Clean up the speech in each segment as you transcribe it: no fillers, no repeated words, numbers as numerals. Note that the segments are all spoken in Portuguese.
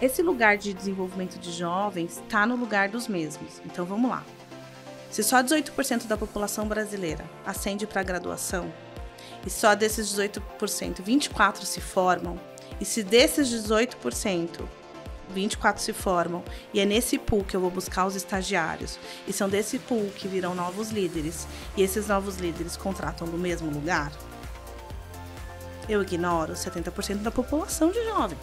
Esse lugar de desenvolvimento de jovens está no lugar dos mesmos. Então, vamos lá. Se só 18% da população brasileira ascende para a graduação, e só desses 18%, 24% se formam, e se desses 18%, 24% se formam, e é nesse pool que eu vou buscar os estagiários, e são desse pool que virão novos líderes, e esses novos líderes contratam no mesmo lugar, eu ignoro 70% da população de jovens.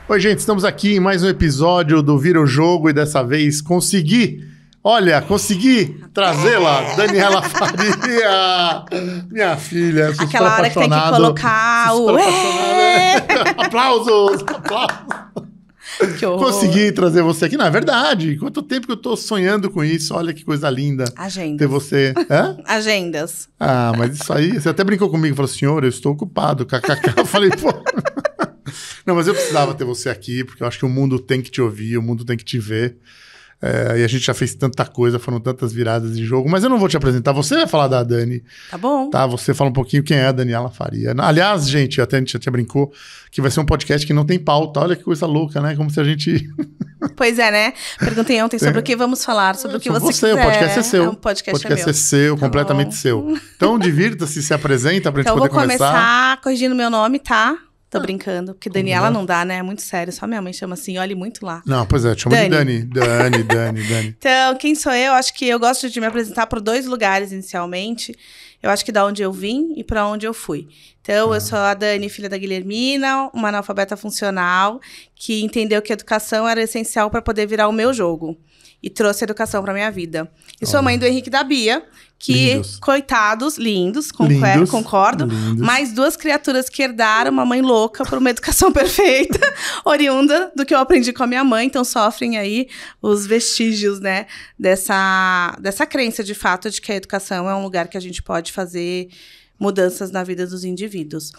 Oi, gente, estamos aqui em mais um episódio do Vira o Jogo e dessa vez consegui trazê-la, Daniela Faria, minha filha. Aquela hora que tem que colocar o... Aplausos! Que horror. Consegui trazer você aqui. Não, é verdade. Quanto tempo que eu tô sonhando com isso. Olha que coisa linda. Agendas. Ter você. Hã? Agendas. Ah, mas isso aí... Você até brincou comigo. Falou, senhor, eu estou ocupado. KKK. Eu falei, pô... Não, mas eu precisava ter você aqui, porque eu acho que o mundo tem que te ouvir, o mundo tem que te ver. E a gente já fez tanta coisa, foram tantas viradas de jogo. Mas eu não vou te apresentar, você vai falar da Dani. Tá bom. Tá, você fala um pouquinho quem é a Daniela Faria. Aliás, gente, até a gente já brincou que vai ser um podcast que não tem pauta. Olha que coisa louca, né? Como se a gente... Pois é, né? Perguntei ontem sobre o que vamos falar, sobre o que você quiser. O podcast é seu. O podcast é seu, tá completamente bom. Seu. Então, divirta-se, se apresenta pra gente então, poder começar. Então, vou começar. começar corrigindo meu nome, tá? Tô brincando, porque Daniela não dá, né? É muito sério. Só minha mãe chama assim, olhe muito lá. Não, pois é, chama de Dani. Dani. Então, quem sou eu? Acho que eu gosto de me apresentar por 2 lugares inicialmente. Eu acho que da onde eu vim e para onde eu fui. Então, eu sou a Dani, filha da Guilhermina, uma analfabeta funcional, que entendeu que a educação era essencial para poder virar o meu jogo. E trouxe educação para minha vida. E sou mãe do Henrique e da Bia, que, lindos. Coitados, lindos, concordo. Lindos. Mas 2 criaturas que herdaram uma mãe louca por uma educação perfeita, oriunda do que eu aprendi com a minha mãe. Então, sofrem aí os vestígios, né, dessa crença, de fato, de que a educação é um lugar que a gente pode fazer mudanças na vida dos indivíduos.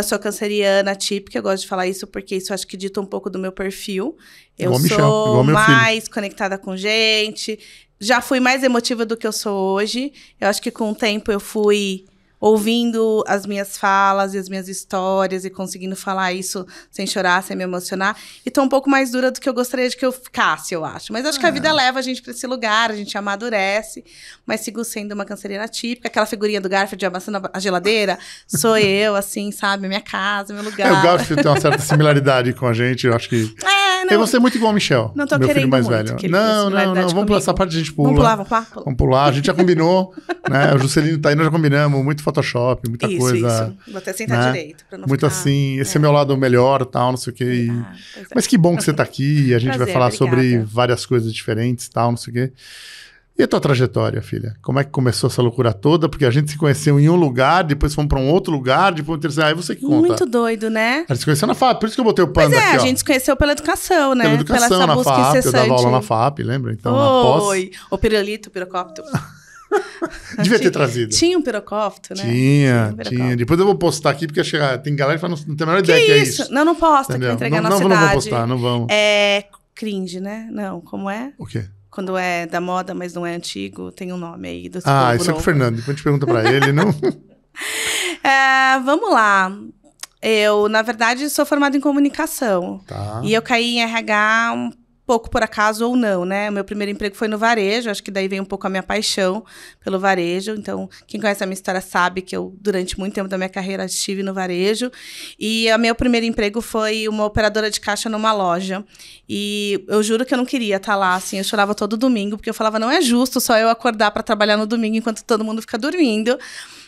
Sou canceriana típica, eu gosto de falar isso porque isso acho que dita um pouco do meu perfil. Eu sou mais conectada com gente, já fui mais emotiva do que eu sou hoje. Eu acho que com o tempo eu fui ouvindo as minhas falas e as minhas histórias e conseguindo falar isso sem chorar, sem me emocionar. E tô um pouco mais dura do que eu gostaria de que eu ficasse, eu acho. Mas acho que a vida leva a gente pra esse lugar, a gente amadurece. Mas sigo sendo uma canceriana típica. Aquela figurinha do Garfield amassando a geladeira, sou eu, assim, sabe? Minha casa, meu lugar. O Garfield tem uma certa similaridade com a gente, eu acho que... Não, e você é muito igual ao Michel, não tô meu filho mais muito velho. Não, vamos pular essa parte, a gente pula. Vamos pular, a gente já combinou, né? O Juscelino tá aí, nós já combinamos, muito Photoshop, muita coisa. Isso, vou até sentar direito, pra não muito ficar... assim, esse é meu lado melhor, tal, não sei o quê. Mas que bom que você tá aqui, e a gente vai falar sobre várias coisas diferentes, tal, não sei o quê. E a tua trajetória, filha? Como é que começou essa loucura toda? Porque a gente se conheceu em um lugar, depois fomos pra um outro lugar, depois um terceiro. Aí você que conta. Muito doido, né? A gente se conheceu na FAP, por isso que eu botei o panda aqui, ó. A gente se conheceu pela educação, né? Pela educação, na FAP, eu dava aula na FAP, lembra? Então, na pós... O pirulito, o pirocópito. Devia ter trazido. Tinha um pirocópito, né? Tinha. Depois eu vou postar aqui, porque tem galera que fala, não tem a menor ideia que é isso. Não posta, que vai entregar na cidade. Não vou postar, não vamos. É cringe, né? Não, como é? O quê? Quando é da moda, mas não é antigo, tem um nome aí. Isso é pro Fernando. Depois a gente pergunta pra ele, não? Vamos lá. Eu, na verdade, sou formada em comunicação. Tá. E eu caí em RH um pouco por acaso ou não, né? O meu primeiro emprego foi no varejo, acho que daí vem um pouco a minha paixão pelo varejo. Então, quem conhece a minha história sabe que eu, durante muito tempo da minha carreira, estive no varejo. E o meu primeiro emprego foi uma operadora de caixa numa loja. E eu juro que eu não queria estar lá, assim, eu chorava todo domingo, porque eu falava, não é justo só eu acordar para trabalhar no domingo enquanto todo mundo fica dormindo.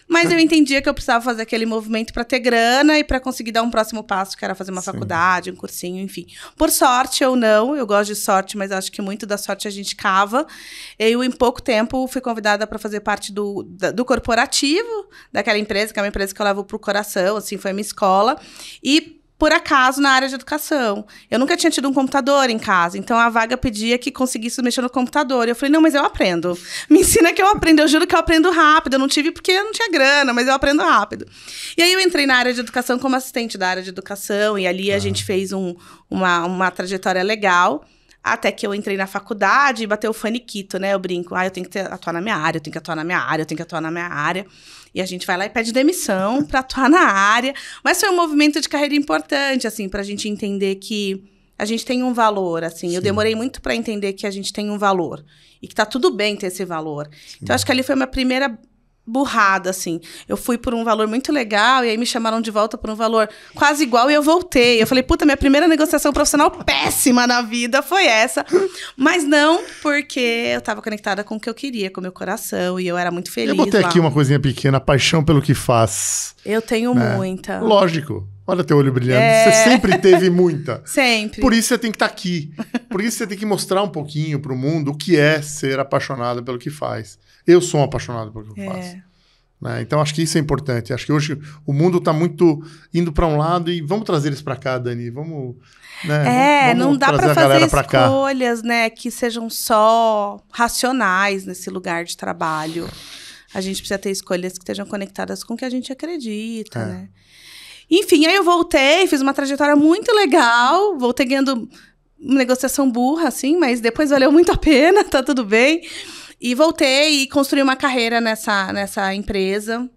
Mas eu entendia que eu precisava fazer aquele movimento para ter grana e para conseguir dar um próximo passo, que era fazer uma faculdade, um cursinho, enfim. Por sorte ou não, eu gosto de sorte, mas acho que muito da sorte a gente cava. Eu, em pouco tempo, fui convidada para fazer parte do corporativo daquela empresa, que é uma empresa que eu levo pro coração, assim, foi a minha escola. E por acaso, na área de educação. Eu nunca tinha tido um computador em casa, então a vaga pedia que conseguisse mexer no computador. Eu falei, não, mas eu aprendo. Me ensina que eu aprendo, eu juro que eu aprendo rápido. Eu não tive porque eu não tinha grana, mas eu aprendo rápido. E aí eu entrei na área de educação como assistente da área de educação, e ali a gente fez uma trajetória legal. Até que eu entrei na faculdade e bateu o faniquito, né? Eu brinco, eu tenho que atuar na minha área, eu tenho que atuar na minha área, eu tenho que atuar na minha área. E a gente vai lá e pede demissão para atuar na área. Mas foi um movimento de carreira importante, assim, pra gente entender que a gente tem um valor, assim. Sim. Eu demorei muito para entender que a gente tem um valor. E que tá tudo bem ter esse valor. Sim. Então, acho que ali foi a minha primeira burrada, assim. Eu fui por um valor muito legal e aí me chamaram de volta por um valor quase igual e eu voltei. Eu falei, puta, minha primeira negociação profissional péssima na vida foi essa. Mas não porque eu tava conectada com o que eu queria, com o meu coração, e eu era muito feliz. Eu botei aqui uma coisinha pequena, paixão pelo que faz. Eu tenho muita. Lógico. Olha teu olho brilhando. Você sempre teve muita. Sempre. Por isso você tem que estar aqui. Por isso você tem que mostrar um pouquinho pro mundo o que é ser apaixonada pelo que faz. Eu sou um apaixonado pelo que eu faço. Né? Então, acho que isso é importante. Acho que hoje o mundo está muito indo para um lado e vamos trazer eles para cá, Dani. Vamos, né? Vamos não dá para fazer escolhas, né, que sejam só racionais nesse lugar de trabalho. A gente precisa ter escolhas que estejam conectadas com o que a gente acredita, né? Enfim, aí eu voltei, fiz uma trajetória muito legal, voltei ganhando negociação burra, assim, mas depois valeu muito a pena, tá tudo bem. E voltei e construí uma carreira nessa empresa.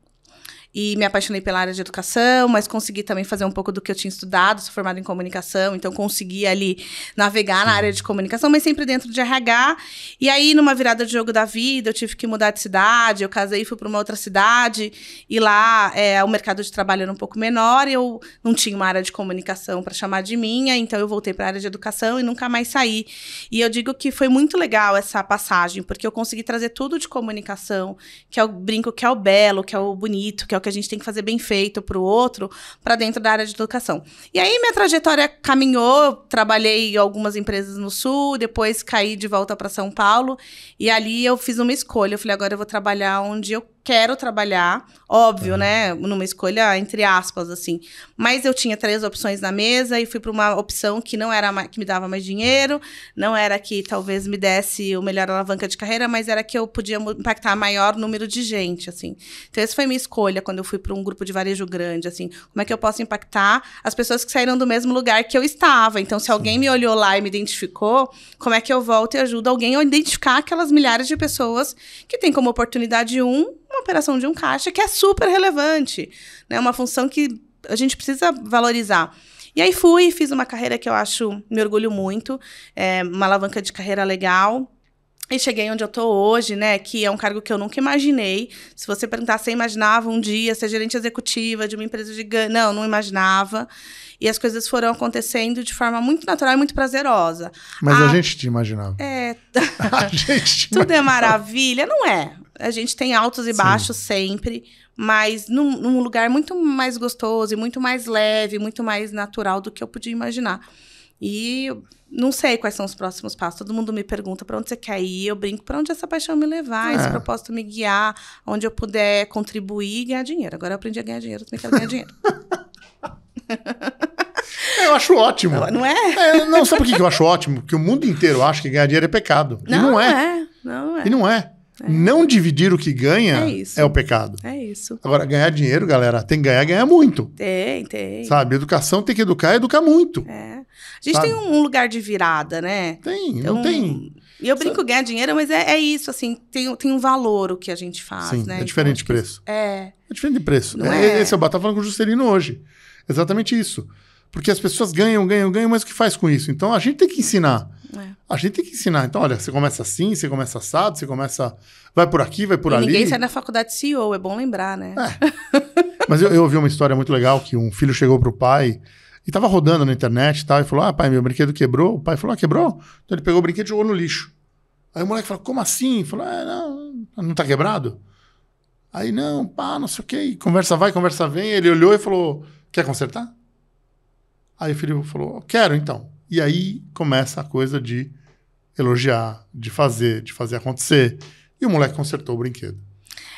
E me apaixonei pela área de educação, mas consegui também fazer um pouco do que eu tinha estudado. Sou formada em comunicação, então consegui ali navegar na área de comunicação, mas sempre dentro de RH. E aí, numa virada de jogo da vida, eu tive que mudar de cidade. Eu casei e fui para uma outra cidade. E lá, o mercado de trabalho era um pouco menor. Eu não tinha uma área de comunicação para chamar de minha, então eu voltei para a área de educação e nunca mais saí. E eu digo que foi muito legal essa passagem, porque eu consegui trazer tudo de comunicação, que é o brinco, que é o belo, que é o bonito, que é o que a gente tem que fazer bem feito para o outro, para dentro da área de educação. E aí minha trajetória caminhou, trabalhei em algumas empresas no Sul, depois caí de volta para São Paulo, e ali eu fiz uma escolha. Eu falei, agora eu vou trabalhar onde eu quero trabalhar, óbvio, né? Numa escolha entre aspas, assim. Mas eu tinha 3 opções na mesa e fui para uma opção que não era que me dava mais dinheiro, não era que talvez me desse o melhor alavanca de carreira, mas era que eu podia impactar maior número de gente, assim. Então, essa foi minha escolha quando eu fui para um grupo de varejo grande, assim. Como é que eu posso impactar as pessoas que saíram do mesmo lugar que eu estava? Então, se alguém me olhou lá e me identificou, como é que eu volto e ajudo alguém a identificar aquelas milhares de pessoas que têm como oportunidade uma operação de um caixa que é super relevante, né? Uma função que a gente precisa valorizar. E aí fiz uma carreira que eu acho, me orgulho muito, uma alavanca de carreira legal. E cheguei onde eu tô hoje, né? Que é um cargo que eu nunca imaginei. Se você perguntar, você imaginava um dia ser gerente executiva de uma empresa gigante? Não imaginava. E as coisas foram acontecendo de forma muito natural e muito prazerosa. Mas a gente te imaginava. A gente tudo é maravilha? Não é. A gente tem altos e baixos sempre, mas num lugar muito mais gostoso e muito mais leve, muito mais natural do que eu podia imaginar. E eu não sei quais são os próximos passos. Todo mundo me pergunta para onde você quer ir. Eu brinco, para onde essa paixão me levar, esse propósito me guiar, onde eu puder contribuir e ganhar dinheiro. Agora eu aprendi a ganhar dinheiro, eu também quero ganhar dinheiro. Eu acho ótimo. Não é? Não, sabe por que eu acho ótimo? Porque o mundo inteiro acha que ganhar dinheiro é pecado. E não é. E não é. Não dividir o que ganha é o pecado. É isso. Agora, ganhar dinheiro, galera, tem que ganhar muito. Tem. Sabe? Educação tem que educar muito. A gente tem um lugar de virada, né? Tem, então, não tem. E eu brinco ganhar dinheiro, mas é isso, assim, tem um valor o que a gente faz, sim, né? É diferente de preço. É diferente de preço. Esse eu tava falando com o Juscelino hoje. Exatamente isso. Porque as pessoas ganham, mas o que faz com isso? Então, a gente tem que ensinar. A gente tem que ensinar. Então, olha, você começa assim, você começa assado, você começa... Vai por aqui, vai por ali. Ninguém sai da faculdade de CEO, é bom lembrar, né? Mas eu ouvi uma história muito legal, que um filho chegou pro pai e tava rodando na internet e tal, e falou, pai, meu brinquedo quebrou. O pai falou, quebrou? Então ele pegou o brinquedo e jogou no lixo. Aí o moleque falou, como assim? Ele falou, não tá quebrado? Aí, não, pá, não sei o quê. Conversa vai, conversa vem. Ele olhou e falou, quer consertar? Aí o filho falou, quero, então. E aí começa a coisa de elogiar, de fazer acontecer. E o moleque consertou o brinquedo.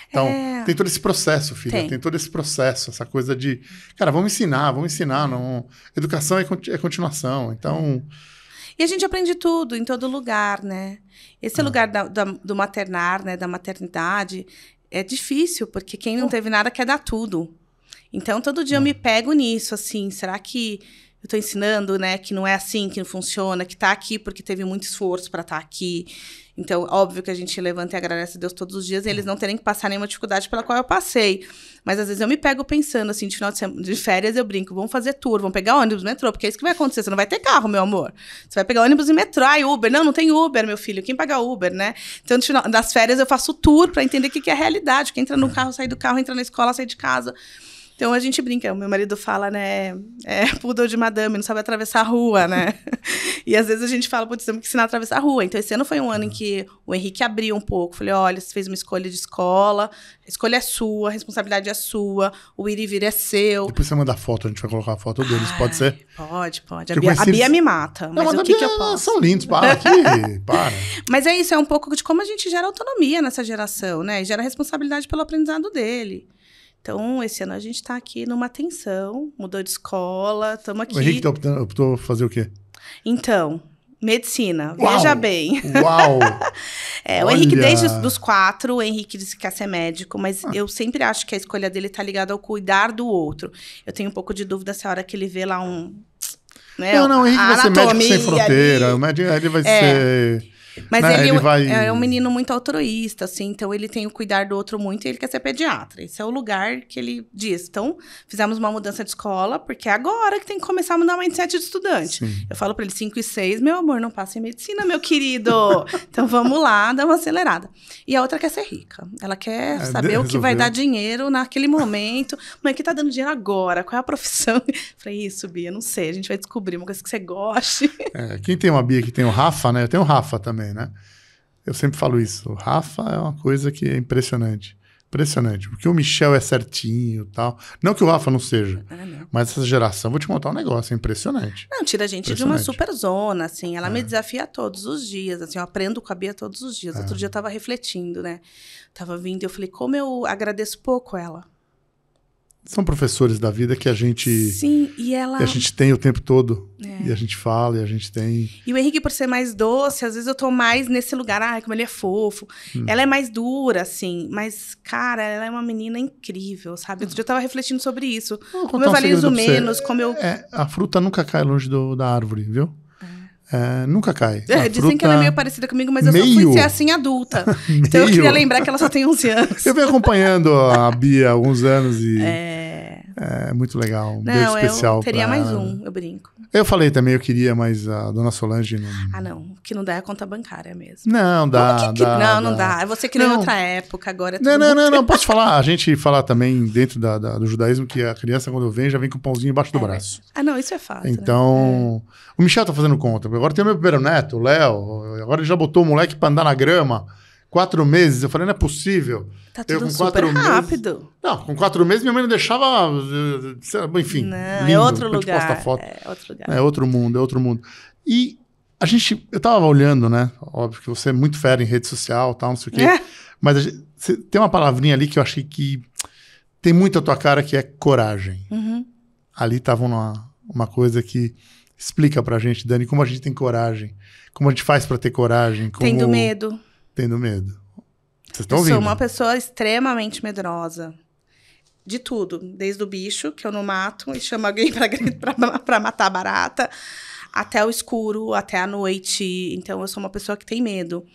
Então, tem todo esse processo, filha. Tem todo esse processo, essa coisa de... Cara, vamos ensinar. Não... Educação é continuação, então... E a gente aprende tudo, em todo lugar, né? Esse lugar do maternar, né? Da maternidade, é difícil, porque quem não teve nada quer dar tudo. Então, todo dia eu me pego nisso, assim, será que eu tô ensinando, né, que não é assim que não funciona, que tá aqui porque teve muito esforço para estar aqui. Então, óbvio que a gente levanta e agradece a Deus todos os dias, e eles não terem que passar nenhuma dificuldade pela qual eu passei. Mas, às vezes, eu me pego pensando, assim, de final de férias, eu brinco, vamos fazer tour, vamos pegar ônibus, metrô, porque é isso que vai acontecer, você não vai ter carro, meu amor. Você vai pegar ônibus e metrô, Uber. Não tem Uber, meu filho, quem paga Uber, né? Então, no final das férias, eu faço tour para entender o que é a realidade, que entra no carro, sai do carro, entra na escola, sai de casa. Então, a gente brinca, o meu marido fala, né, poodle de madame, não sabe atravessar a rua, né? E às vezes a gente fala, putz, temos que ensinar a atravessar a rua. Então, esse ano foi um ano em que o Henrique abriu um pouco. Falei, olha, você fez uma escolha de escola, a escolha é sua, a responsabilidade é sua, o ir e vir é seu. Depois você manda a foto, a gente vai colocar a foto deles, pode ser? Pode. A Bia me mata, mas o que eu posso? São lindos, para. Mas é isso, é um pouco de como a gente gera autonomia nessa geração, né? E gera responsabilidade pelo aprendizado dele. Então, esse ano a gente está aqui numa tensão, mudou de escola, estamos aqui. O Henrique optou fazer o quê? Então, medicina, Uau! veja bem. Uau! O Henrique, desde os 4, o Henrique disse que quer ser médico, mas eu sempre acho que a escolha dele está ligada ao cuidar do outro. Eu tenho um pouco de dúvida se a hora que ele vê lá né, não, o Henrique vai ser médico sem fronteira, ele vai ser... Mas né, ele vai... é um menino muito altruísta, assim, então ele tem o cuidar do outro muito e ele quer ser pediatra. Esse é o lugar que ele diz. Então, fizemos uma mudança de escola, porque é agora que tem que começar a mudar o mindset de estudante. Sim. Eu falo para ele, 5 e 6, meu amor, não passa em medicina, meu querido. Então, vamos lá, dá uma acelerada. E a outra quer ser rica. Ela quer saber o que vai dar dinheiro naquele momento. Mãe, o que tá dando dinheiro agora? Qual é a profissão? Eu falei, isso, Bia, não sei, a gente vai descobrir uma coisa que você goste. Quem tem uma Bia que tem o Rafa, né? Eu tenho o Rafa também, né? Eu sempre falo isso. O Rafa é uma coisa que é impressionante. Impressionante. Porque o Michel é certinho e tal. Não que o Rafa não seja. Não. Mas essa geração, vou te contar um negócio, é impressionante. Não, tira a gente de uma super zona, assim. Ela me desafia todos os dias, assim. Eu aprendo com a Bia todos os dias. Outro dia eu tava refletindo, né? Tava vindo e eu falei, como eu agradeço pouco ela. São professores da vida que a gente... Sim, e ela... E a gente tem o tempo todo. E a gente fala, e a gente tem... E o Henrique, por ser mais doce, às vezes eu tô mais nesse lugar, como ele é fofo. Ela é mais dura, assim, mas, cara, ela é uma menina incrível, sabe? Outro dia eu tava refletindo sobre isso. Como eu valorizo menos, como eu... A fruta nunca cai longe da árvore, viu? Nunca cai. Dizem que ela é meio parecida comigo, mas eu só fui ser assim adulta. Então eu queria lembrar que ela só tem 11 anos. Eu venho acompanhando a Bia há alguns anos e é muito legal. Um beijo especial. Eu teria mais um, eu brinco. Eu falei também, eu queria, mas a dona Solange não... não. O que não dá é a conta bancária mesmo. Não, dá. Não dá. Você que nem outra época, agora é tudo Não. Posso falar? A gente fala também dentro do judaísmo que a criança, quando vem, já vem com o pãozinho embaixo do braço. Não, isso é fato. Então, o Michel tá fazendo conta. Agora tem o meu primeiro neto, o Léo. Agora ele já botou o moleque pra andar na grama. 4 meses. Eu falei, não é possível. Tá tudo super rápido. Não, com 4 meses minha mãe não deixava... Enfim, não, lindo, é outro lugar. Foto. É outro lugar. É outro mundo. E eu tava olhando, né? Óbvio que você é muito fera em rede social, tal, não sei o quê. Mas tem uma palavrinha ali que eu achei que tem muito a tua cara, que é coragem. Ali tava uma coisa que explica pra gente, Dani, como a gente tem coragem. Como a gente faz pra ter coragem. Tendo medo. Tendo medo. Vocês estão ouvindo? Eu sou uma pessoa extremamente medrosa. De tudo. Desde o bicho, que eu não mato, e chamo alguém pra matar a barata, até o escuro, até a noite. Então, eu sou uma pessoa que tem medo.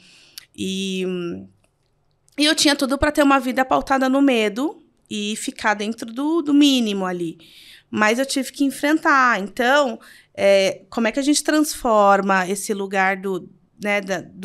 E eu tinha tudo pra ter uma vida pautada no medo e ficar dentro do mínimo ali. Mas eu tive que enfrentar. Então, como é que a gente transforma esse lugar do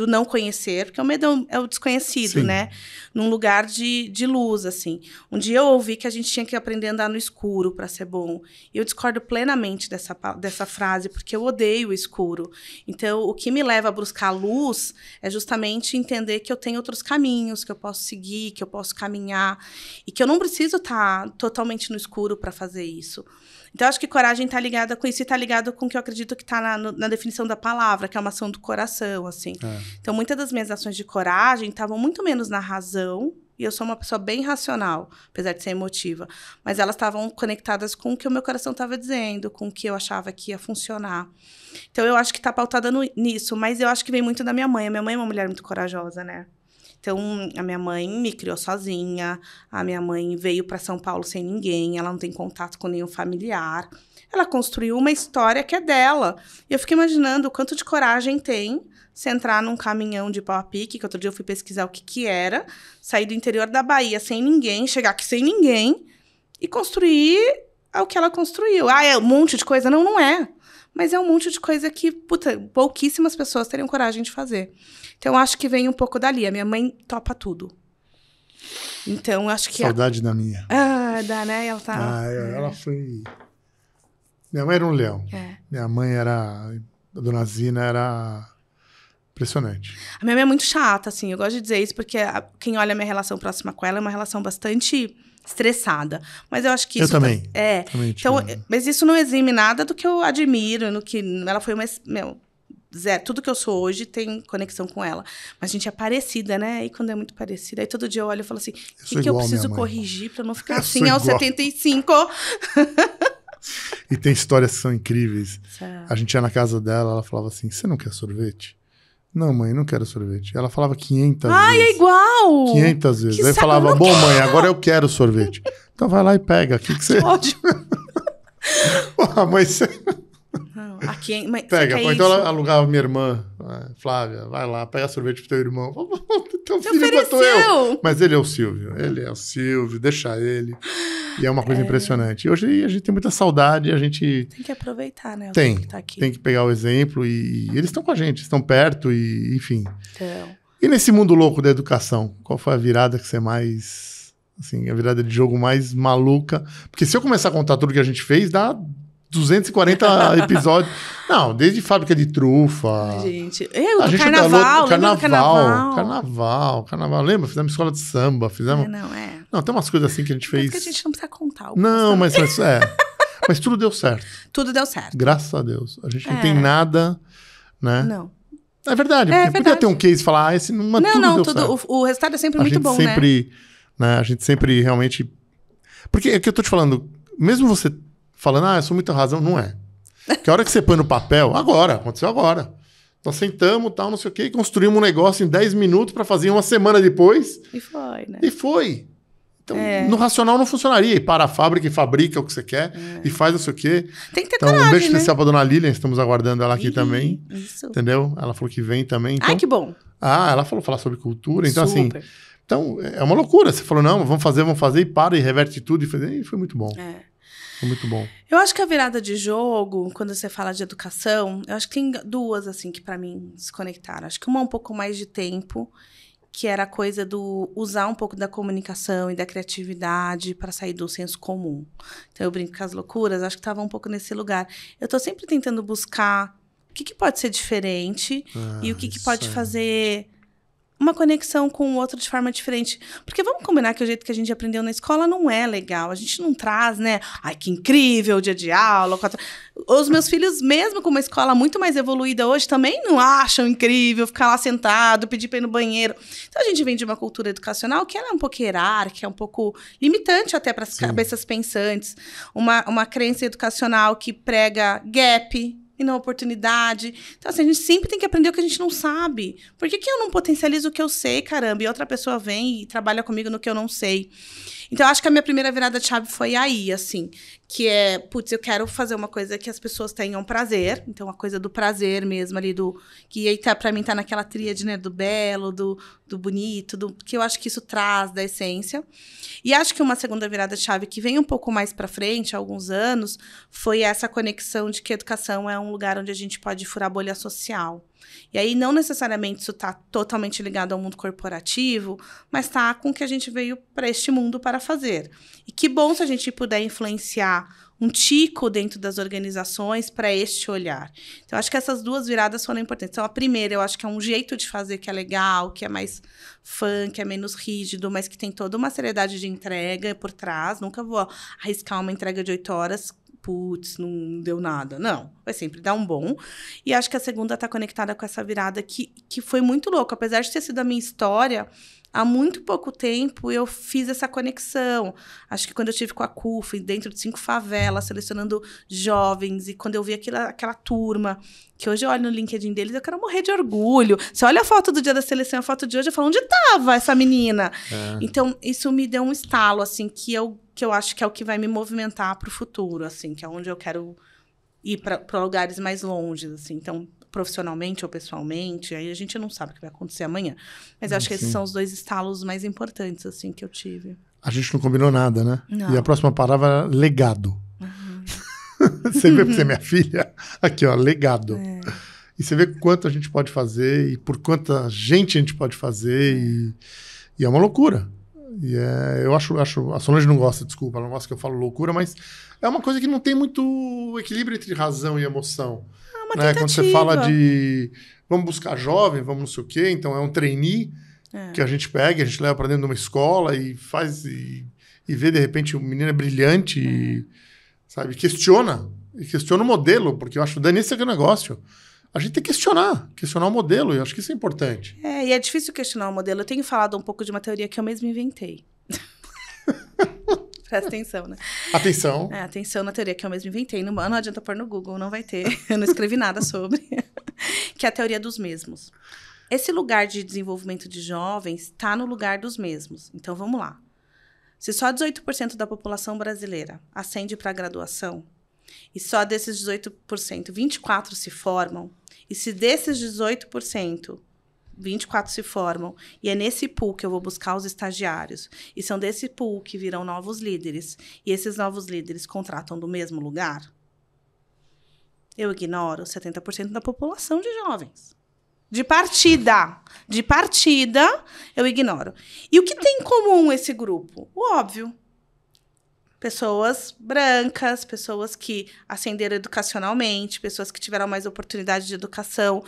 não conhecer, porque o medo é o desconhecido, né? Num lugar de luz, assim. Um dia eu ouvi que a gente tinha que aprender a andar no escuro para ser bom. E eu discordo plenamente dessa frase, porque eu odeio o escuro. Então, o que me leva a buscar a luz é justamente entender que eu tenho outros caminhos, que eu posso seguir, que eu posso caminhar, e que eu não preciso estar totalmente no escuro para fazer isso. Então, acho que coragem está ligada com isso e está ligado com o que eu acredito que está na definição da palavra, que é uma ação do coração, assim. Então, muitas das minhas ações de coragem estavam muito menos na razão, e eu sou uma pessoa bem racional, apesar de ser emotiva, mas elas estavam conectadas com o que o meu coração estava dizendo, com o que eu achava que ia funcionar. Então, eu acho que está pautada nisso, mas eu acho que vem muito da minha mãe. A minha mãe é uma mulher muito corajosa, né? Então, a minha mãe me criou sozinha, a minha mãe veio para São Paulo sem ninguém, ela não tem contato com nenhum familiar. ela construiu uma história que é dela. E eu fico imaginando o quanto de coragem tem você entrar num caminhão de pau a pique, que outro dia eu fui pesquisar o que era, sair do interior da Bahia sem ninguém, chegar aqui sem ninguém e construir o que ela construiu. Ah, é um monte de coisa? Não, não é. Mas é um monte de coisa que, pouquíssimas pessoas teriam coragem de fazer. Então, eu acho que vem um pouco dali. A minha mãe topa tudo. Então, acho que... Saudade da minha. Dá, né? Ela tá... Ela foi... Minha mãe era um leão. Minha mãe era... A dona Zina era... Impressionante. A minha mãe é muito chata, assim. Eu gosto de dizer isso porque quem olha a minha relação próxima com ela é uma relação bastante estressada. Mas eu acho que isso... Eu também. Também então, mas isso não exime nada do que eu admiro, no que ela foi uma... Zé, tudo que eu sou hoje tem conexão com ela. Mas a gente é parecida, né? E quando é muito parecida, aí todo dia eu olho e falo assim, o que eu preciso corrigir pra não ficar assim aos 75? E tem histórias que são incríveis. A gente ia na casa dela, ela falava assim, você não quer sorvete? Não, mãe, não quero sorvete. Ela falava 500 vezes. É igual! 500 vezes. Aí falava, bom, mãe, agora eu quero sorvete. Então vai lá e pega. O que você... Ódio. Porra, mãe, você... Aqui, mas pega, então ela alugava minha irmã, Flávia, vai lá, pega sorvete pro teu irmão. Teu filho botou eu. Mas ele é o Silvio, deixa ele. E é uma coisa impressionante. E hoje a gente tem muita saudade, a gente... Tem que aproveitar, né? Tem que pegar o exemplo e eles estão com a gente, estão perto e enfim. Então. E nesse mundo louco da educação, qual foi a virada que você mais... Assim, a virada de jogo mais maluca? Porque se eu começar a contar tudo que a gente fez, dá... 240 episódios. Não, desde fábrica de trufa. Gente, do carnaval. Carnaval. Lembra? Fizemos escola de samba, fizemos... Não, tem umas coisas assim que a gente fez... Mas que a gente não precisa contar. Não, mas mas tudo deu certo. Tudo deu certo. Graças a Deus. A gente não tem nada, né? Não. É verdade. Podia ter um case e falar, esse não deu certo. O resultado é sempre muito bom, né? A gente sempre realmente... Porque é que eu tô te falando, mesmo você... falando, eu sou muita razão, não é. Porque a hora que você põe no papel, aconteceu agora. Nós sentamos, tal, não sei o quê, e construímos um negócio em 10 minutos para fazer uma semana depois. E foi, né? E foi. Então, no racional não funcionaria. E para a fábrica e fabrica o que você quer, e faz não sei o quê. Tem que ter coragem, um beijo especial pra dona Lilian, estamos aguardando ela aqui também. Isso. Entendeu? Ela falou que vem também. Então... Ai, que bom. Ela falou falar sobre cultura, então Super. assim... Então, é uma loucura. Você falou, não, vamos fazer, e para, e reverte tudo. E foi muito bom. Foi muito bom. Eu acho que a virada de jogo, quando você fala de educação, eu acho que tem duas, assim, que pra mim se conectaram. Acho que uma um pouco mais de tempo, que era a coisa do usar um pouco da comunicação e da criatividade para sair do senso comum. Então, eu brinco com as loucuras, acho que estava um pouco nesse lugar. Eu tô sempre tentando buscar o que pode ser diferente e o que pode fazer... uma conexão com o outro de forma diferente. Porque vamos combinar que o jeito que a gente aprendeu na escola não é legal. A gente não traz, né? Ai, que incrível o dia de aula. Os meus filhos, mesmo com uma escola muito mais evoluída hoje, também não acham incrível ficar lá sentado, pedir para ir no banheiro. Então, a gente vem de uma cultura educacional que ela é um pouco hierárquica, é um pouco limitante até para as cabeças pensantes. Uma crença educacional que prega gap, e não oportunidade. Então, assim, a gente sempre tem que aprender o que a gente não sabe. Por que eu não potencializo o que eu sei, caramba? E outra pessoa vem e trabalha comigo no que eu não sei. Então, eu acho que a minha primeira virada de chave foi aí, assim. Que é, eu quero fazer uma coisa que as pessoas tenham prazer. Então, a coisa do prazer mesmo ali, que aí pra mim tá naquela tríade, né? Do belo, do bonito, que eu acho que isso traz da essência. E acho que uma segunda virada de chave que vem um pouco mais para frente, há alguns anos, foi essa conexão de que a educação é um lugar onde a gente pode furar a bolha social. E aí, não necessariamente isso está totalmente ligado ao mundo corporativo, mas está com o que a gente veio para este mundo para fazer. E que bom se a gente puder influenciar um tico dentro das organizações para este olhar. Então, acho que essas duas viradas foram importantes. Então, a primeira, eu acho que é um jeito de fazer que é legal, que é mais fun, que é menos rígido, mas que tem toda uma seriedade de entrega por trás. Nunca vou arriscar uma entrega de 8 horas, não deu nada. Não, vai sempre dar um bom. E acho que a segunda está conectada com essa virada que foi muito louca. Apesar de ter sido a minha história, há muito pouco tempo eu fiz essa conexão. Acho que quando eu estive com a CUF, dentro de 5 favelas, selecionando jovens, e quando eu vi aquela turma, que hoje eu olho no LinkedIn deles, eu quero morrer de orgulho. Você olha a foto do dia da seleção, a foto de hoje, eu falo, onde estava essa menina? Então, isso me deu um estalo, assim, que eu acho que é o que vai me movimentar para o futuro, assim, que é onde eu quero ir para lugares mais longes, assim. Então, profissionalmente ou pessoalmente, aí a gente não sabe o que vai acontecer amanhã. Mas eu acho que esses são os 2 estalos mais importantes, assim, que eu tive. A gente não combinou nada, né? Não. E a próxima palavra é legado. Você vê que você é minha filha? Aqui, ó, legado. E você vê quanto a gente pode fazer e por quanta gente a gente pode fazer e é uma loucura. E eu acho, a Solange não gosta, desculpa, ela não gosta que eu falo loucura, mas é uma coisa que não tem muito equilíbrio entre razão e emoção. Né? Quando você fala de vamos buscar jovem, vamos não sei o quê, então é um trainee que a gente pega, a gente leva para dentro de uma escola e faz e vê, de repente, o menino é brilhante e, sabe, questiona o modelo, porque eu acho, Dani, esse é o negócio. A gente tem que questionar o modelo, e eu acho que isso é importante. E é difícil questionar o modelo. Eu tenho falado um pouco de uma teoria que eu mesma inventei. Presta atenção, né? Atenção. Atenção na teoria que eu mesma inventei. Não adianta pôr no Google, não vai ter. Eu não escrevi nada sobre. Que é a teoria dos mesmos. Esse lugar de desenvolvimento de jovens está no lugar dos mesmos. Então, vamos lá. Se só 18% da população brasileira ascende para a graduação, e só desses 18%, 24% se formam, e se desses 18%, 24 se formam, e é nesse pool que eu vou buscar os estagiários, e são desse pool que virão novos líderes, e esses novos líderes contratam do mesmo lugar, eu ignoro 70% da população de jovens. De partida, eu ignoro. E o que tem em comum esse grupo? O óbvio. Pessoas brancas, pessoas que ascenderam educacionalmente, pessoas que tiveram mais oportunidade de educação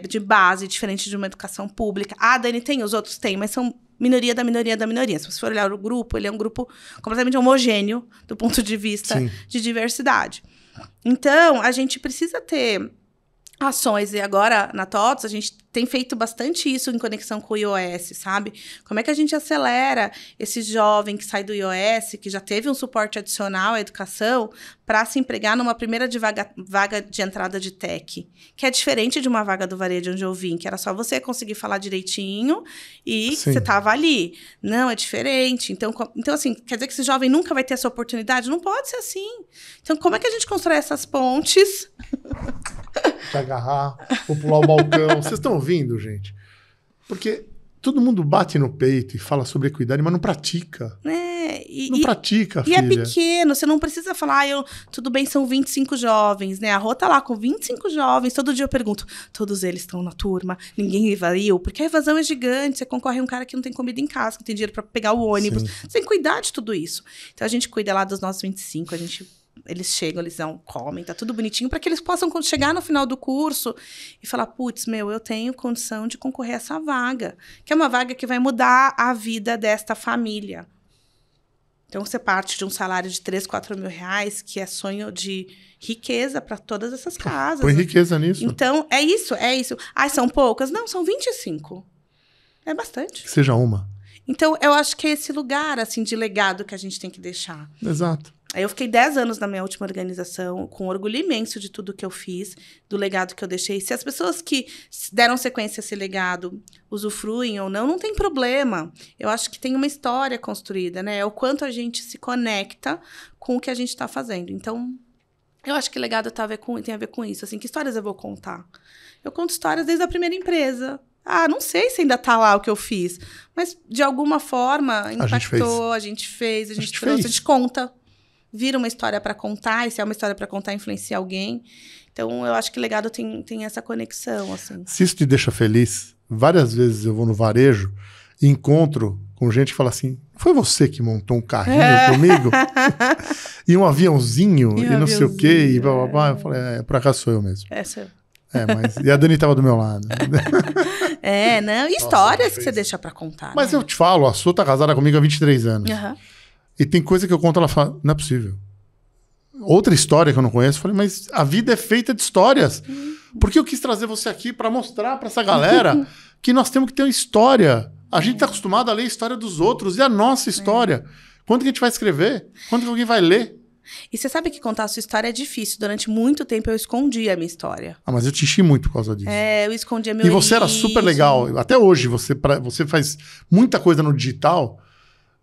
de base, diferente de uma educação pública. Ah, Dani, tem, os outros têm, mas são minoria da minoria da minoria. Se você for olhar o grupo, ele é um grupo completamente homogêneo do ponto de vista de diversidade. Então, a gente precisa ter ações, e agora na TOTS a gente tem feito bastante isso em conexão com o IOS, sabe? Como é que a gente acelera esse jovem que sai do IOS, que já teve um suporte adicional à educação, para se empregar numa primeira vaga de entrada de tech, que é diferente de uma vaga do varejo onde eu vim, que era só você conseguir falar direitinho e você estava ali. Não, é diferente. Então, assim, quer dizer que esse jovem nunca vai ter essa oportunidade? Não pode ser assim. Então, como é que a gente constrói essas pontes? Te agarrar, ou pular o balcão. Vocês estão ouvindo, gente? Porque todo mundo bate no peito e fala sobre equidade, mas não pratica. Não pratica, filha. E é pequeno, você não precisa falar, tudo bem, são 25 jovens, né? A Rô tá lá com 25 jovens, todo dia eu pergunto, todos eles estão na turma, ninguém evadiu, porque a evasão é gigante, você concorre a um cara que não tem comida em casa, que não tem dinheiro para pegar o ônibus, você tem que cuidar de tudo isso. Então a gente cuida lá dos nossos 25, eles chegam, eles comem, tá tudo bonitinho, para que eles possam chegar no final do curso e falar, putz, eu tenho condição de concorrer a essa vaga, que é uma vaga que vai mudar a vida desta família. Então, você parte de um salário de 3, 4 mil reais, que é sonho de riqueza para todas essas casas. Põe riqueza nisso. Então, é isso. Ah, são poucas? Não, são 25. É bastante. Que seja uma. Então, eu acho que é esse lugar, assim, de legado que a gente tem que deixar. Exato. Aí eu fiquei 10 anos na minha última organização, com orgulho imenso de tudo que eu fiz, do legado que eu deixei. Se as pessoas que deram sequência a esse legado usufruem ou não tem problema. Eu acho que tem uma história construída, né? É o quanto a gente se conecta com o que a gente está fazendo. Então, eu acho que legado tem a ver com isso. Assim, que histórias eu vou contar? Eu conto histórias desde a primeira empresa. Ah, não sei se ainda tá lá o que eu fiz, mas de alguma forma impactou, a gente fez, a gente conta. Vira uma história para contar, e se é uma história para contar, influencia alguém. Então, eu acho que legado tem essa conexão, assim. Se isso te deixa feliz, várias vezes eu vou no varejo e encontro com gente que fala assim, foi você que montou um carrinho comigo? E um aviãozinho, e não sei o quê, e blá, blá, blá. Eu falei, por acaso sou eu mesmo. Sou eu. Mas... E a Dani estava do meu lado. Histórias que você deixa para contar. Mas né? eu te falo, a Su tá casada comigo há 23 anos. Uhum. E tem coisa que eu conto, ela fala, não é possível. Outra história que eu não conheço, eu falei, mas a vida é feita de histórias. Porque eu quis trazer você aqui para mostrar para essa galera que nós temos que ter uma história. A gente tá acostumado a ler a história dos outros e a nossa história. Quando que a gente vai escrever? Quando que alguém vai ler? E você sabe que contar a sua história é difícil. Durante muito tempo eu escondi a minha história. Ah, mas eu te enchi muito por causa disso. Eu escondia meu E você era super legal. Até hoje, você faz muita coisa no digital,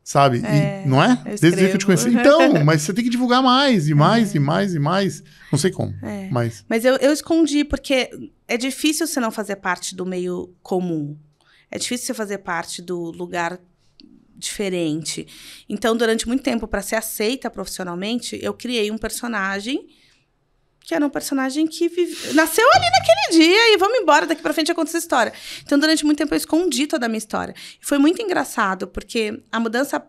sabe? E, não é? Desde que eu te conheci. Então, mas você tem que divulgar mais, e mais, e mais, e mais. Não sei como, Mas eu escondi, porque é difícil você não fazer parte do meio comum. É difícil você fazer parte do lugar diferente. Então, durante muito tempo, para ser aceita profissionalmente, eu criei um personagem que era um personagem que nasceu ali naquele dia e vamos embora, daqui para frente acontece essa história. Então, durante muito tempo, eu escondi toda a minha história. E foi muito engraçado, porque a mudança,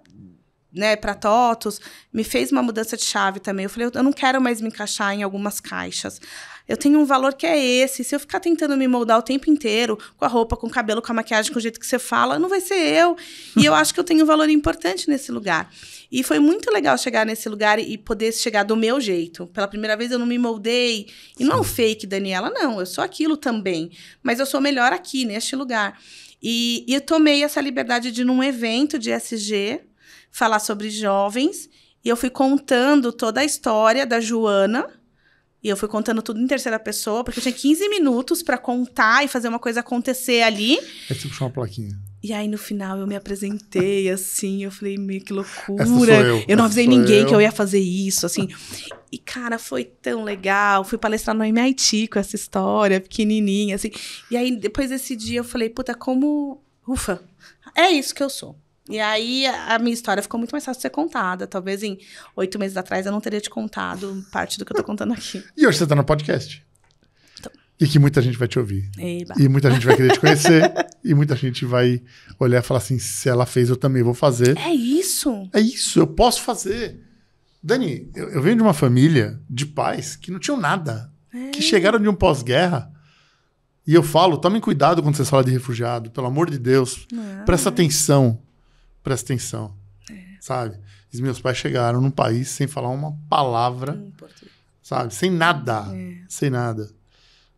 né, para TOTUS me fez uma mudança de chave também. Eu falei, eu não quero mais me encaixar em algumas caixas. Eu tenho um valor que é esse. Se eu ficar tentando me moldar o tempo inteiro, com a roupa, com o cabelo, com a maquiagem, com o jeito que você fala, não vai ser eu. E eu acho que eu tenho um valor importante nesse lugar. E foi muito legal chegar nesse lugar e poder chegar do meu jeito. Pela primeira vez eu não me moldei. E não é um fake, Daniela, não. Eu sou aquilo também. Mas eu sou melhor aqui, neste lugar. E eu tomei essa liberdade de, num evento de SG, falar sobre jovens. E eu fui contando toda a história da Joana. E eu fui contando tudo em terceira pessoa, porque eu tinha 15 minutos para contar e fazer uma coisa acontecer ali. Aí você puxou uma plaquinha. E aí, no final, eu me apresentei, assim, eu falei, meio que loucura. Essa sou eu. Eu não avisei ninguém que eu ia fazer isso, assim. E, cara, foi tão legal. Fui palestrar no MIT com essa história, pequenininha, assim. E aí, depois desse dia, eu falei, puta, como... Ufa, é isso que eu sou. E aí, a minha história ficou muito mais fácil de ser contada. Talvez em 8 meses atrás eu não teria te contado parte do que eu tô contando aqui. E hoje você tá no podcast. Então. E que muita gente vai te ouvir. Eba. E muita gente vai querer te conhecer. E muita gente vai olhar e falar assim, se ela fez, eu também vou fazer. É isso. É isso, eu posso fazer. Dani, eu venho de uma família de pais que não tinham nada. Que chegaram de um pós-guerra. E eu falo, tomem cuidado quando você fala de refugiado. Pelo amor de Deus. Presta atenção. Presta atenção, sabe? Os meus pais chegaram num país sem falar uma palavra, sabe? Sem nada, sem nada,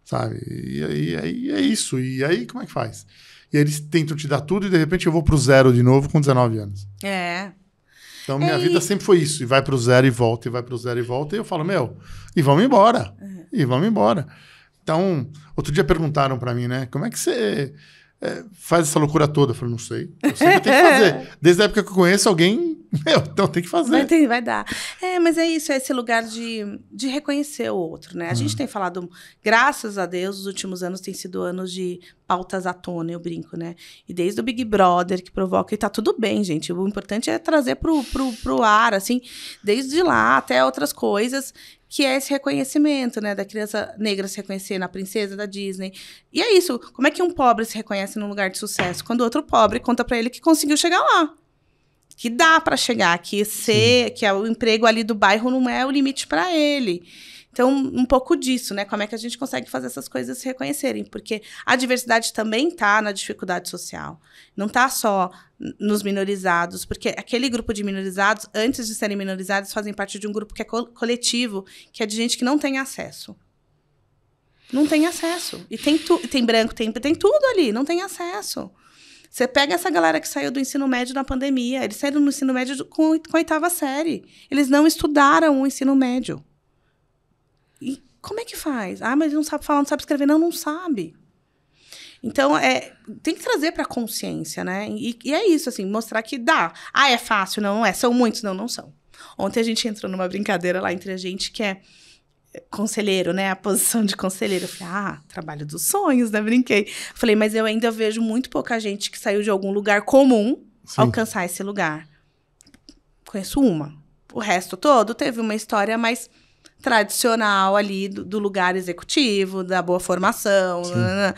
sabe? E aí é isso. E aí como é que faz? E aí eles tentam te dar tudo e de repente eu vou pro zero de novo com 19 anos. Então minha vida sempre foi isso. E vai pro zero e volta, e vai pro zero e volta. E eu falo, e vamos embora. E vamos embora. Então, outro dia perguntaram pra mim, né? Como é que você... faz essa loucura toda. Eu falei, não sei. Eu sei que eu tenho que fazer. Desde a época que eu conheço alguém, então tem que fazer. Vai dar. Mas é isso, é esse lugar de reconhecer o outro, né? A gente tem falado, graças a Deus, os últimos anos têm sido anos de pautas à tona, eu brinco, né? E desde o Big Brother, que provoca, e tá tudo bem, gente. O importante é trazer pro ar, assim, desde lá até outras coisas, que é esse reconhecimento, né? Da criança negra se reconhecer na princesa da Disney. E é isso. Como é que um pobre se reconhece num lugar de sucesso? Quando outro pobre conta pra ele que conseguiu chegar lá. Que dá pra chegar. Que é o emprego ali do bairro não é o limite pra ele. Então, um pouco disso, né? Como é que a gente consegue fazer essas coisas se reconhecerem? Porque a diversidade também tá na dificuldade social. Não tá só nos minorizados, porque aquele grupo de minorizados, antes de serem minorizados, fazem parte de um grupo que é coletivo, que é de gente que não tem acesso. Não tem acesso. E tem branco, tem tudo ali, não tem acesso. Você pega essa galera que saiu do ensino médio na pandemia, eles saíram no ensino médio com a 8ª série. Eles não estudaram o ensino médio. E como é que faz? Mas não sabe falar, não sabe escrever. Não sabe. Então, tem que trazer para a consciência, né? E é isso, assim, mostrar que dá. É fácil? Não é. São muitos? Não são. Ontem a gente entrou numa brincadeira lá entre a gente que é conselheiro, né? A posição de conselheiro. Eu falei, trabalho dos sonhos, né? Brinquei. Falei, mas eu ainda vejo muito pouca gente que saiu de algum lugar comum alcançar esse lugar. Conheço uma. O resto todo teve uma história mais tradicional ali do lugar executivo, da boa formação. Né?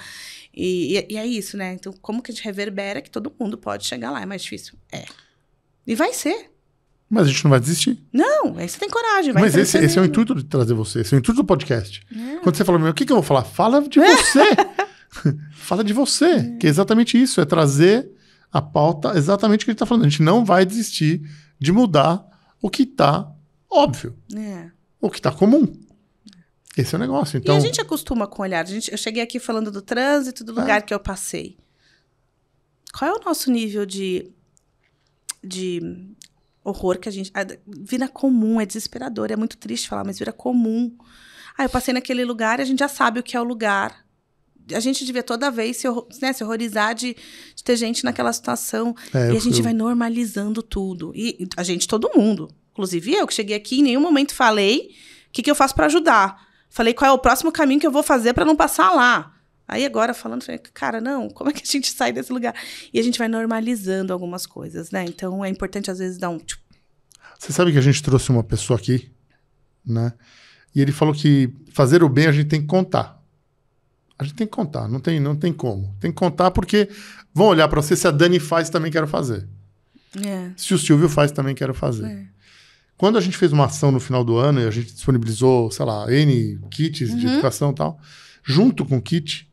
E é isso, né? Então, como que a gente reverbera que todo mundo pode chegar lá? É mais difícil? E vai ser. Mas a gente não vai desistir. Não, aí você tem coragem. Mas esse é o intuito de trazer você. Esse é o intuito do podcast. Quando você fala, o que eu vou falar? Fala de você. Fala de você. Que é exatamente isso. É trazer a pauta exatamente o que a gente está falando. A gente não vai desistir de mudar o que está óbvio. O que está comum. Esse é o negócio. Então... E a gente acostuma com o olhar. Eu cheguei aqui falando do trânsito, do lugar que eu passei. qual é o nosso nível de horror que a gente... Vira comum, é desesperador, é muito triste falar, mas vira comum. Eu passei naquele lugar e a gente já sabe o que é o lugar. A gente devia toda vez se horrorizar de ter gente naquela situação. E a gente vai normalizando tudo. E a gente, todo mundo. Inclusive eu, que cheguei aqui, em nenhum momento falei o que eu faço para ajudar. Falei qual é o próximo caminho que eu vou fazer para não passar lá. Aí agora falando, falei, cara, não, como é que a gente sai desse lugar? E a gente vai normalizando algumas coisas, né? Então é importante às vezes dar um... Você sabe que a gente trouxe uma pessoa aqui, né? E ele falou que fazer o bem a gente tem que contar. A gente tem que contar, não tem como. Tem que contar porque vão olhar para você, se a Dani faz, também quero fazer. Se o Silvio faz, também quero fazer. Quando a gente fez uma ação no final do ano e a gente disponibilizou, sei lá, N kits de educação e tal, junto com o kit,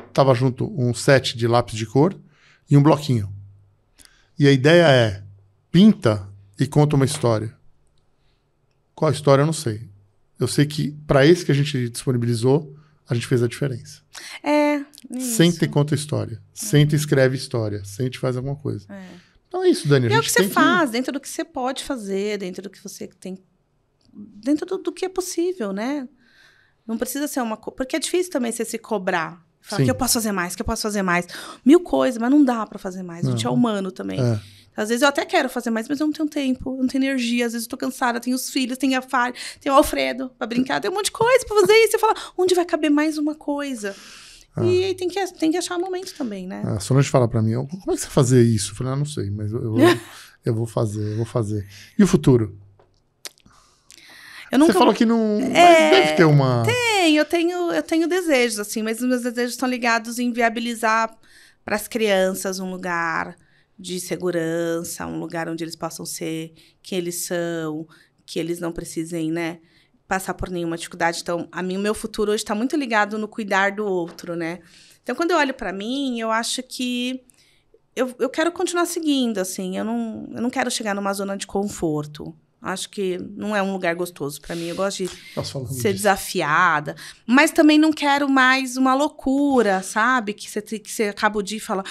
estava junto um set de lápis de cor e um bloquinho. E a ideia é, pinta e conta uma história. Qual história, eu não sei. Eu sei que para esse que a gente disponibilizou, a gente fez a diferença. Senta e conta história. Senta e escreve história. Senta e faz alguma coisa. Então é isso, Dani. É o que você faz, dentro do que você pode fazer, dentro do que você tem... Dentro do que é possível, né? Não precisa ser uma coisa... Porque é difícil também você se cobrar. Falar que eu posso fazer mais, que eu posso fazer mais. 1000 coisas, mas não dá pra fazer mais. A gente é humano também. Às vezes eu até quero fazer mais, mas eu não tenho tempo, eu não tenho energia. Às vezes eu tô cansada, tenho os filhos, tenho a Fária, tenho o Alfredo pra brincar. Tem um monte de coisa pra fazer. E você fala, onde vai caber mais uma coisa? E tem que achar momento também, né? A Solange fala pra mim, como é que você fazer isso? Eu falei, não sei, mas eu vou fazer. E o futuro? Você falou que não... Mas deve ter uma... Eu tenho desejos, assim, mas os meus desejos estão ligados em viabilizar para as crianças um lugar de segurança, um lugar onde eles possam ser quem eles são, que eles não precisem, né, passar por nenhuma dificuldade. Então, o meu futuro hoje está muito ligado no cuidar do outro, né? Então, quando eu olho para mim, eu acho que eu quero continuar seguindo, assim. Eu não quero chegar numa zona de conforto. Acho que não é um lugar gostoso para mim. Eu gosto de ser desafiada. Mas também não quero mais uma loucura, sabe? Que você acaba o dia e fala...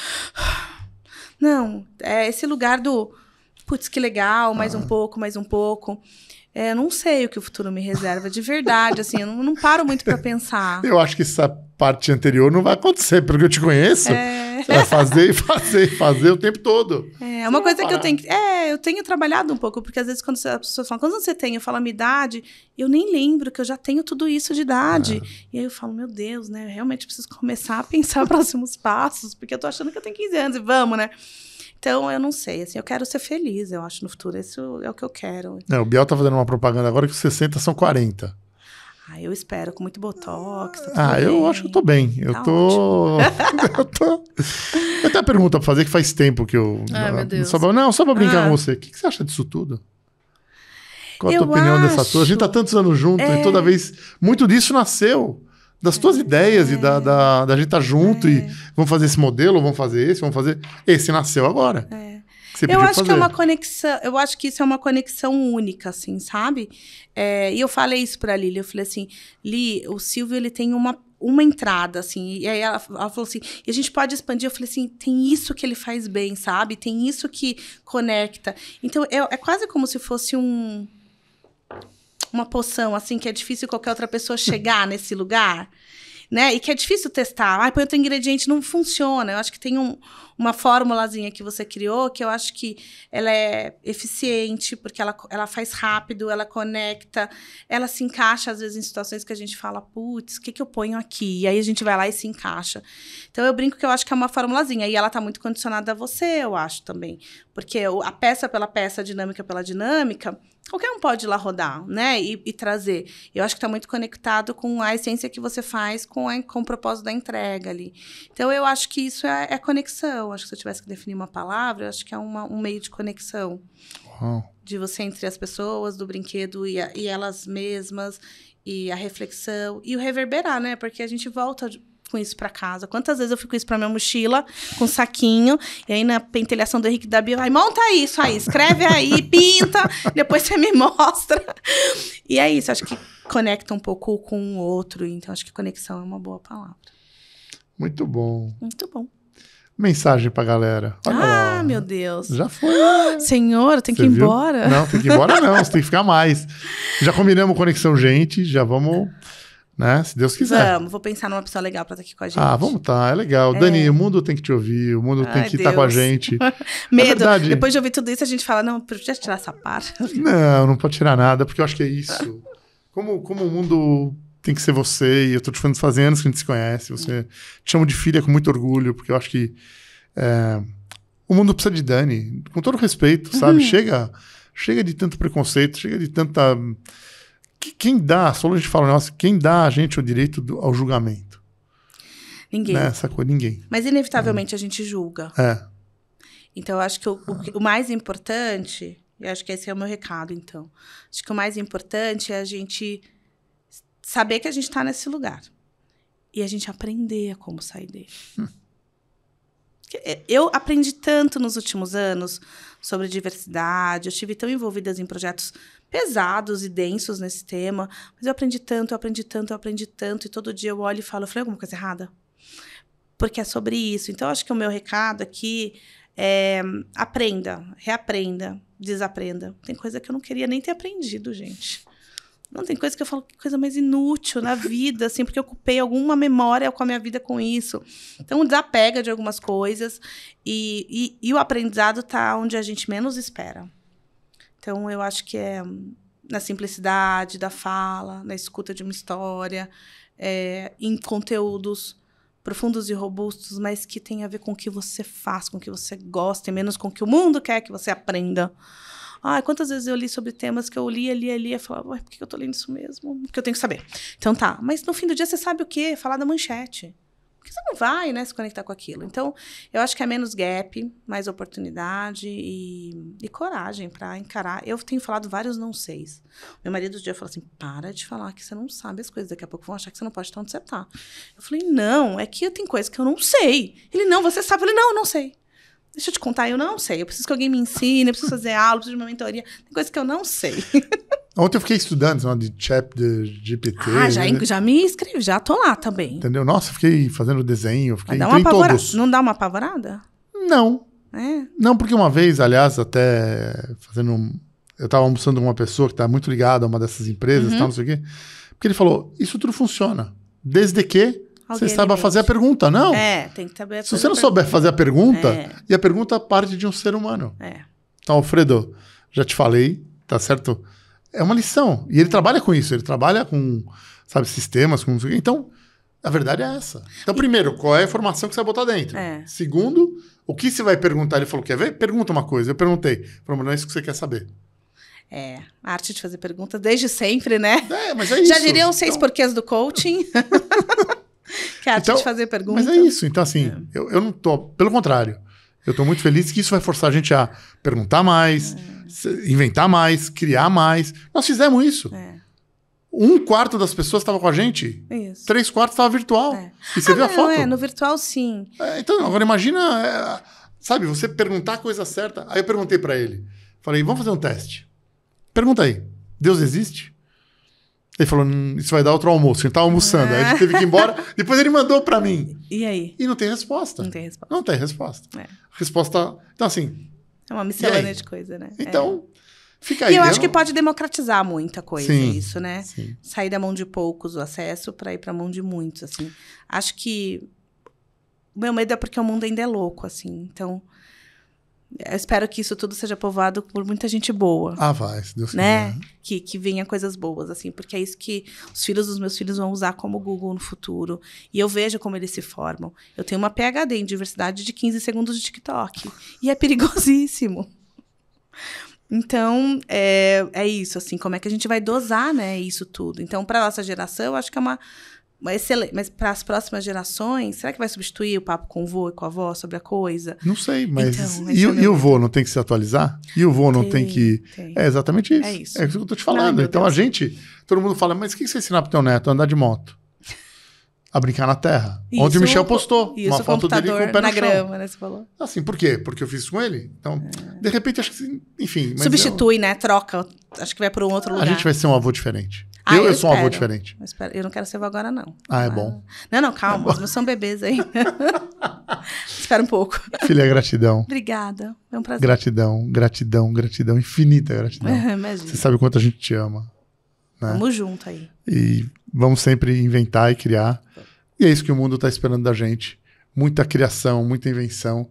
Não, é esse lugar do... Putz, que legal, mais um pouco, mais um pouco. Não sei o que o futuro me reserva, de verdade. Assim, eu não paro muito para pensar. Eu acho que essa parte anterior não vai acontecer, porque eu te conheço. Você vai fazer o tempo todo. É uma coisa que eu tenho... eu tenho trabalhado um pouco, porque às vezes quando as pessoas falam, quando você tem, eu falo a minha idade, eu nem lembro que eu já tenho tudo isso de idade. E aí eu falo, meu Deus, né? Eu realmente preciso começar a pensar próximos passos, porque eu tô achando que eu tenho 15 anos e vamos, né? Então, eu não sei, assim, eu quero ser feliz, eu acho, no futuro. Isso é o que eu quero. O Biel tá fazendo uma propaganda agora que os 60 são 40. Eu espero, com muito botox. Eu acho que eu tô bem. Eu tô... Eu tenho uma pergunta pra fazer que faz tempo que eu... meu Deus. Só pra brincar com você. O que você acha disso tudo? Qual a tua opinião dessa tua? A gente tá tantos anos junto e toda vez... Muito disso nasceu das tuas ideias e da gente tá junto e vamos fazer esse modelo, vamos fazer esse, vamos fazer... Esse nasceu agora. Eu acho que é uma conexão, eu acho que isso é uma conexão única, assim, sabe? E eu falei isso pra Lili, eu falei assim, Li, o Silvio, ele tem uma entrada, assim, e aí ela falou assim, e a gente pode expandir, eu falei assim, tem isso que ele faz bem, sabe? Tem isso que conecta. Então, é quase como se fosse uma poção, assim, que é difícil qualquer outra pessoa chegar nesse lugar, né? E que é difícil testar. Põe outro ingrediente, não funciona. Eu acho que tem uma formulazinha que você criou, que eu acho que ela é eficiente, porque ela faz rápido, ela conecta, ela se encaixa, às vezes, em situações que a gente fala, putz, o que eu ponho aqui? E aí a gente vai lá e se encaixa. Então, eu brinco que eu acho que é uma formulazinha. E ela tá muito condicionada a você, eu acho, também. Porque a peça pela peça, a dinâmica pela dinâmica... Qualquer um pode ir lá rodar, né? E trazer. Eu acho que está muito conectado com a essência que você faz com o propósito da entrega ali. Então, eu acho que isso é conexão. Acho que se eu tivesse que definir uma palavra, eu acho que é um meio de conexão. Uau. De você entre as pessoas, do brinquedo e elas mesmas, e a reflexão, e o reverberar, né? Porque a gente volta com isso para casa. Quantas vezes eu fico isso para minha mochila, com um saquinho, e aí na pentelhação do Henrique da Bia, monta isso aí, escreve aí, pinta, depois você me mostra. E é isso, acho que conecta um pouco com o outro, então acho que conexão é uma boa palavra. Muito bom. Muito bom. Mensagem pra galera. Olha lá. Meu Deus. Já foi. Senhor, tem que Você ir viu? embora. Não, tem que ir embora não. Você tem que ficar mais. Já combinamos Conexão Gente. Já vamos, né? Se Deus quiser. Vou pensar numa pessoa legal pra estar aqui com a gente. Vamos tá. É legal. Dani, o mundo tem que te ouvir. O mundo tem que estar com a gente. Medo. Depois de ouvir tudo isso, a gente fala, não, podia tirar essa parte. Não pode tirar nada, porque eu acho que é isso. Como o mundo tem que ser você, e eu tô te falando faz anos que a gente se conhece, você te chamo de filha com muito orgulho, porque eu acho que o mundo precisa de Dani, com todo respeito, sabe? Chega de tanto preconceito, chega de tanta... Quem dá, só a gente fala, nossa, quem dá a gente o direito ao julgamento? Ninguém. Né? Sacou? Ninguém. Mas inevitavelmente a gente julga. Então eu acho que o mais importante, e acho que esse é o meu recado, então, acho que o mais importante é a gente saber que a gente está nesse lugar. E a gente aprender a como sair dele. Eu aprendi tanto nos últimos anos sobre diversidade, eu estive tão envolvida em projetos pesados e densos nesse tema, mas eu aprendi tanto, e todo dia eu olho e falo, eu falei alguma coisa errada? Porque é sobre isso. Então, acho que o meu recado aqui é aprenda, reaprenda, desaprenda. Tem coisa que eu não queria nem ter aprendido, gente. Não, tem coisa que eu falo, que coisa mais inútil na vida, assim, porque eu ocupei alguma memória com a minha vida com isso. Então, desapega de algumas coisas e o aprendizado está onde a gente menos espera. Então, eu acho que é na simplicidade da fala, na escuta de uma história, em conteúdos profundos e robustos, mas que tem a ver com o que você faz, com o que você gosta, e menos com o que o mundo quer que você aprenda. Quantas vezes eu li sobre temas que eu lia e falava, por que eu tô lendo isso mesmo? Porque eu tenho que saber. Então tá, mas no fim do dia você sabe o quê? Falar da manchete. Porque você não vai, né, se conectar com aquilo. Então, eu acho que é menos gap, mais oportunidade e coragem para encarar. Eu tenho falado vários não seis. Meu marido um dia falou assim, para de falar que você não sabe as coisas, daqui a pouco vão achar que você não pode estar onde você tá. Eu falei, não, é que eu tenho coisas que eu não sei. Ele, não, você sabe? Eu falei, não, eu não sei. Deixa eu te contar, eu não sei. Eu preciso que alguém me ensine, eu preciso fazer aula, eu preciso de uma mentoria. Tem coisas que eu não sei. Ontem eu fiquei estudando de chat de GPT. Já me inscrevi, já tô lá também. Entendeu? Nossa, fiquei fazendo desenho, entrei em todos. Não dá uma apavorada? Não. Não, porque uma vez, aliás, até eu tava almoçando com uma pessoa que tá muito ligada a uma dessas empresas, tal, não sei o quê. Porque ele falou, isso tudo funciona, desde que você saiba fazer a pergunta, não? Tem que saber. Se você não souber fazer a pergunta, e a pergunta parte de um ser humano. Então, Alfredo, já te falei, tá certo? É uma lição. E ele trabalha com isso, ele trabalha com, sabe, sistemas, com... Então, a verdade é essa. Então, primeiro, qual é a informação que você vai botar dentro? Segundo, o que você vai perguntar? Ele falou, quer ver? Pergunta uma coisa. Eu perguntei. Ele falou, mas não é isso que você quer saber. A arte de fazer perguntas desde sempre, né? Mas é isso. Já diriam 6 porquês do coaching. Que é a arte de fazer perguntas. Mas é isso. Então, assim, eu não tô... Pelo contrário. Eu tô muito feliz que isso vai forçar a gente a perguntar mais, inventar mais, criar mais. Nós fizemos isso. 1/4 das pessoas estava com a gente. Isso. 3/4 estava virtual. E você viu a foto? No virtual, sim. Então, agora imagina, sabe, você perguntar a coisa certa. Aí eu perguntei para ele. Falei, vamos fazer um teste. Pergunta aí, Deus existe? Ele falou, isso vai dar outro almoço. Ele estava almoçando, aí a gente teve que ir embora. Depois ele mandou para mim. E aí? E não tem resposta. Não tem resposta. Não tem resposta. Resposta... Então, assim... É uma miscelânea de coisa, né? Então, fica aí. E eu acho que pode democratizar muita coisa, isso, né? Sim. Sair da mão de poucos o acesso para ir para a mão de muitos, assim. Acho que o meu medo é porque o mundo ainda é louco, assim. Então, eu espero que isso tudo seja povoado por muita gente boa. Vai, se Deus quiser. Que venha coisas boas, assim. Porque é isso que os filhos dos meus filhos vão usar como Google no futuro. E eu vejo como eles se formam. Eu tenho uma PhD em diversidade de 15 segundos de TikTok. E é perigosíssimo. Então, é isso, assim. Como é que a gente vai dosar, né, isso tudo? Então, para a nossa geração, eu acho que é uma excelente. Mas para as próximas gerações, será que vai substituir o papo com o vô e com a avó sobre a coisa? Não sei, mas... Então, e o vô não tem que se atualizar? E o vô não tem que... É exatamente isso. É isso. É isso que eu tô te falando. Então, a gente... Todo mundo fala, mas o que você ensina pro teu neto? Andar de moto. A brincar na terra. Isso, ontem o Michel postou uma foto dele com o pé no chão. Grama, né, você falou. Assim, por quê? Porque eu fiz isso com ele. Então, de repente, acho que... Enfim... Substitui, né? Troca. Acho que vai para um outro lugar. A gente vai ser um avô diferente. Eu sou uma avô diferente. Eu não quero ser avó agora, não. É bom. Não, calma. Os meus são bebês ainda. Espera um pouco. Filha, gratidão. Obrigada. É um prazer. Gratidão. Infinita gratidão. Imagina. Você sabe o quanto a gente te ama. Né? Vamos junto aí. E vamos sempre inventar e criar. E é isso que o mundo está esperando da gente. Muita criação, muita invenção,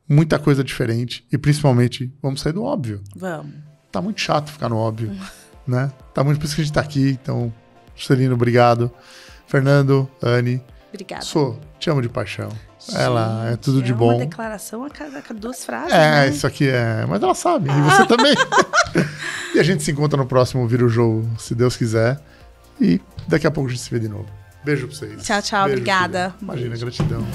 muita coisa diferente. E principalmente, vamos sair do óbvio. Vamos. Tá muito chato ficar no óbvio. Né? Tá muito, por isso que a gente tá aqui. Então, Juscelino, obrigado. Fernando, Anne. Obrigada. Te amo de paixão. Gente, Ela é tudo de bom. Uma declaração a cada 2 frases. É, isso aqui é. Mas ela sabe. E você também. E a gente se encontra no próximo Vira o Jogo, se Deus quiser. E daqui a pouco a gente se vê de novo. Beijo pra vocês. Tchau. Beijo, Obrigada. Filha. Imagina, gratidão.